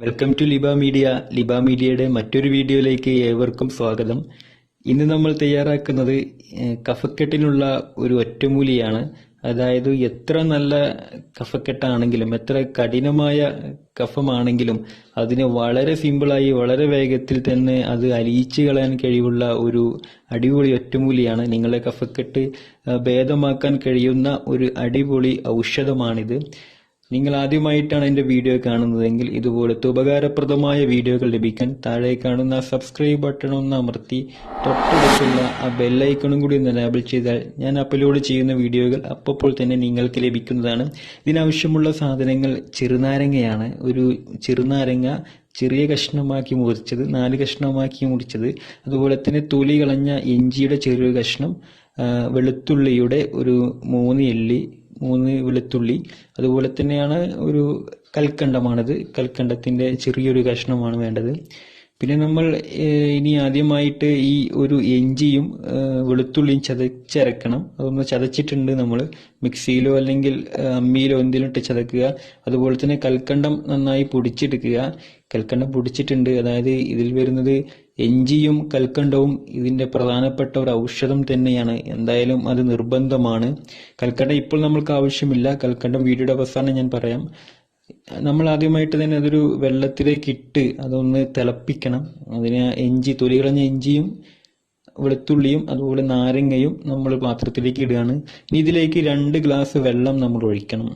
Welcome to Liba Media. Liba മീഡിയയുടെ മറ്റൊരു വീഡിയോയിലേക്ക് ഏവർക്കും സ്വാഗതം. ഇന്ന് നമ്മൾ തയ്യാറാക്കുന്നത് കഫക്കെട്ടിനുള്ള ഒരു ഒറ്റമൂലിയാണ്. അതായത് എത്ര നല്ല കഫക്കെട്ടാണെങ്കിലും എത്ര കഠിനമായ കഫമാണെങ്കിലും അതിന് വളരെ സിമ്പിളായി വളരെ വേഗത്തിൽ തന്നെ അത് അലിയിച്ചു കളയാൻ കഴിവുള്ള ഒരു അടിപൊളി ഒറ്റമൂലിയാണ്. നിങ്ങളുടെ കഫക്കെട്ട് ഭേദമാക്കാൻ കഴിയുന്ന ഒരു അടിപൊളി ഔഷധമാണിത്. നിങ്ങൾ ആദ്യമായിട്ടാണ് എൻ്റെ വീഡിയോ കാണുന്നതെങ്കിൽ ഇതുപോലത്തെ ഉപകാരപ്രദമായ വീഡിയോകൾ ലഭിക്കാൻ താഴെ കാണുന്ന സബ്സ്ക്രൈബ് ബട്ടൺ ഒന്ന് അമർത്തി തൊട്ടടുത്തുള്ള ആ ബെല്ലൈക്കണും കൂടി ഒന്ന് എനേബിൾ ചെയ്താൽ ഞാൻ അപ്ലോഡ് ചെയ്യുന്ന വീഡിയോകൾ അപ്പോൾ തന്നെ നിങ്ങൾക്ക് ലഭിക്കുന്നതാണ്. ഇതിനാവശ്യമുള്ള സാധനങ്ങൾ ചെറുനാരങ്ങയാണ്. ഒരു ചെറുനാരങ്ങ ചെറിയ കഷ്ണമാക്കി മുറിച്ചത്, 4 കഷ്ണമാക്കി മുറിച്ചത്, അതുപോലെ തന്നെ തൊലി കളഞ്ഞ ഇഞ്ചിയുടെ ചെറിയൊരു കഷ്ണം, വെളുത്തുള്ളിയുടെ ഒരു 3 അല്ലി, 3 വെളുത്തുള്ളി, അതുപോലെ തന്നെയാണ് ഒരു കൽക്കണ്ടമാണിത്. കൽക്കണ്ടത്തിന്റെ ചെറിയൊരു കഷ്ണമാണ് വേണ്ടത്. പിന്നെ നമ്മൾ ഇനി ആദ്യമായിട്ട് ഈ ഒരു ഇഞ്ചിയും വെളുത്തുള്ളിയും ചതച്ചരക്കണം. അതൊന്ന് ചതച്ചിട്ടുണ്ട് നമ്മൾ മിക്സിയിലോ അല്ലെങ്കിൽ അമ്മിയിലോ എന്തെങ്കിലും ഇട്ട് ചതക്കുക. അതുപോലെ തന്നെ കൽക്കണ്ടം നന്നായി പൊടിച്ചെടുക്കുക. കൽക്കണ്ടം പൊടിച്ചിട്ടുണ്ട്. അതായത് ഇതിൽ വരുന്നത് ഇഞ്ചിയും കൽക്കണ്ടവും ഇതിന്റെ പ്രധാനപ്പെട്ട ഒരു ഔഷധം തന്നെയാണ്. എന്തായാലും അത് നിർബന്ധമാണ്. കൽക്കണ്ടം ഇപ്പോൾ നമ്മൾക്ക് ആവശ്യമില്ല. കൽക്കണ്ടം വീഡിയോയുടെ അവസാനം ഞാൻ പറയാം. നമ്മൾ ആദ്യമായിട്ട് തന്നെ അതൊരു വെള്ളത്തിലേക്ക് ഇട്ട് അതൊന്ന് തിളപ്പിക്കണം. അതിന് തൊലി കളഞ്ഞ ഇഞ്ചിയും വെളുത്തുള്ളിയും അതുപോലെ നാരങ്ങയും നമ്മൾ പാത്രത്തിലേക്ക് ഇടുകയാണ്. ഇനി ഇതിലേക്ക് 2 ഗ്ലാസ് വെള്ളം നമ്മൾ ഒഴിക്കണം.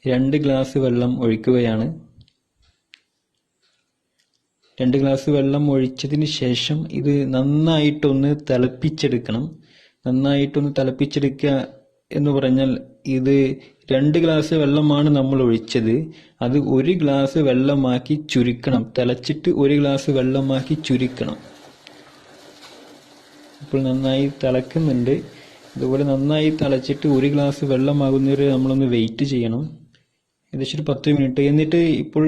2 ഗ്ലാസ് വെള്ളം ഒഴിക്കുകയാണ്. 2 ഗ്ലാസ് വെള്ളം ഒഴിച്ചതിന് ശേഷം ഇത് നന്നായിട്ടൊന്ന് തിളപ്പിച്ചെടുക്കണം. നന്നായിട്ടൊന്ന് തിളപ്പിച്ചെടുക്കുക എന്ന് പറഞ്ഞാൽ ഇത് 2 ഗ്ലാസ് വെള്ളമാണ് നമ്മൾ ഒഴിച്ചത്. അത് 1 ഗ്ലാസ് വെള്ളമാക്കി ചുരുക്കണം. തിളച്ചിട്ട് 1 ഗ്ലാസ് വെള്ളമാക്കി ചുരുക്കണം. ഇപ്പോൾ നന്നായി തിളക്കുന്നുണ്ട്. ഇതുപോലെ നന്നായി തിളച്ചിട്ട് 1 ഗ്ലാസ് വെള്ളമാകുന്നവരെ നമ്മളൊന്ന് വെയിറ്റ് ചെയ്യണം. ഏകദേശം ഒരു 10 മിനിറ്റ്. എന്നിട്ട് ഇപ്പോൾ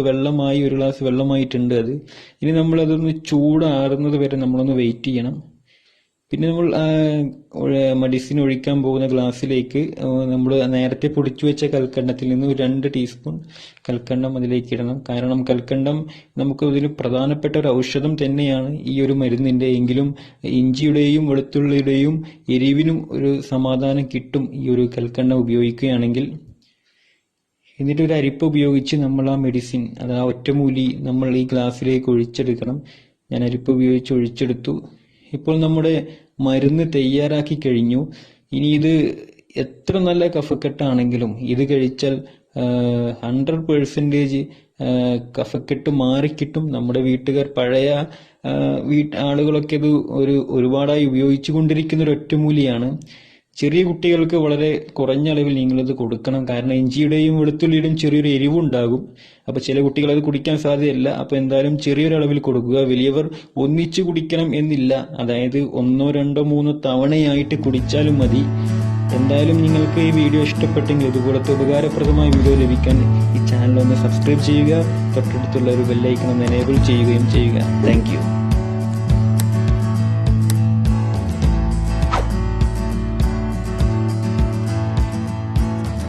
വെള്ളമായി 1 ഗ്ലാസ് വെള്ളമായിട്ടുണ്ട്. ഇനി നമ്മൾ അതൊന്ന് ചൂടാറുന്നത് വരെ നമ്മളൊന്ന് വെയിറ്റ് ചെയ്യണം. പിന്നെ നമ്മൾ മെഡിസിൻ ഒഴിക്കാൻ പോകുന്ന ഗ്ലാസ്സിലേക്ക് നമ്മൾ നേരത്തെ പൊടിച്ചു വെച്ച കൽക്കണ്ടത്തിൽ നിന്ന് 2 ടീസ്പൂൺ കൽക്കണ്ടം അതിലേക്ക് ഇടണം. കാരണം കൽക്കണ്ടം നമുക്ക് ഇതിൽ പ്രധാനപ്പെട്ട ഒരു ഔഷധം തന്നെയാണ് ഈ ഒരു മരുന്നിന്റെ. എങ്കിലും ഇഞ്ചിയുടെയും വെളുത്തുള്ളിയുടെയും എരിവിനും ഒരു സമാധാനം കിട്ടും ഈ ഒരു കൽക്കണ്ടം ഉപയോഗിക്കുകയാണെങ്കിൽ. എന്നിട്ട് ഒരു അരിപ്പ ഉപയോഗിച്ച് നമ്മൾ ആ മെഡിസിൻ, അത് ആ ഒറ്റമൂലി നമ്മൾ ഈ ഗ്ലാസ്സിലേക്ക് ഒഴിച്ചെടുക്കണം. ഞാൻ അരിപ്പ ഉപയോഗിച്ച് ഒഴിച്ചെടുത്തു. ഇപ്പോൾ നമ്മുടെ മരുന്ന് തയ്യാറാക്കി കഴിഞ്ഞു. ഇനി ഇത് എത്ര നല്ല കഫക്കെട്ടാണെങ്കിലും ഇത് കഴിച്ചാൽ 100% കഫക്കെട്ട് മാറിക്കിട്ടും. നമ്മുടെ വീട്ടുകാർ പഴയ ആളുകളൊക്കെ ഇത് ഒരുപാടായി ഉപയോഗിച്ചു കൊണ്ടിരിക്കുന്ന ഒരു ഒറ്റമൂലിയാണ്. ചെറിയ കുട്ടികൾക്ക് വളരെ കുറഞ്ഞ അളവിൽ നിങ്ങളിത് കൊടുക്കണം. കാരണം ഇഞ്ചിയുടെയും വെളുത്തുള്ളിയുടെയും ചെറിയൊരു എരിവുണ്ടാകും. അപ്പൊ ചില കുട്ടികൾ അത് കുടിക്കാൻ സാധ്യതയില്ല. അപ്പൊ എന്തായാലും ചെറിയൊരു അളവിൽ കൊടുക്കുക. വലിയവർ ഒന്നിച്ചു കുടിക്കണം എന്നില്ല. അതായത് 1, 2, 3 തവണയായിട്ട് കുടിച്ചാലും മതി. എന്തായാലും നിങ്ങൾക്ക് ഈ വീഡിയോ ഇഷ്ടപ്പെട്ടെങ്കിൽ ഇതുപോലത്തെ ഉപകാരപ്രദമായ വീഡിയോ ലഭിക്കാൻ ഈ ചാനൽ ഒന്ന് സബ്സ്ക്രൈബ് ചെയ്യുക. തൊട്ടടുത്തുള്ള ഒരു ബെല്ലൈക്കൺ ഒന്ന് എനേബിൾ ചെയ്യുകയും ചെയ്യുക. താങ്ക്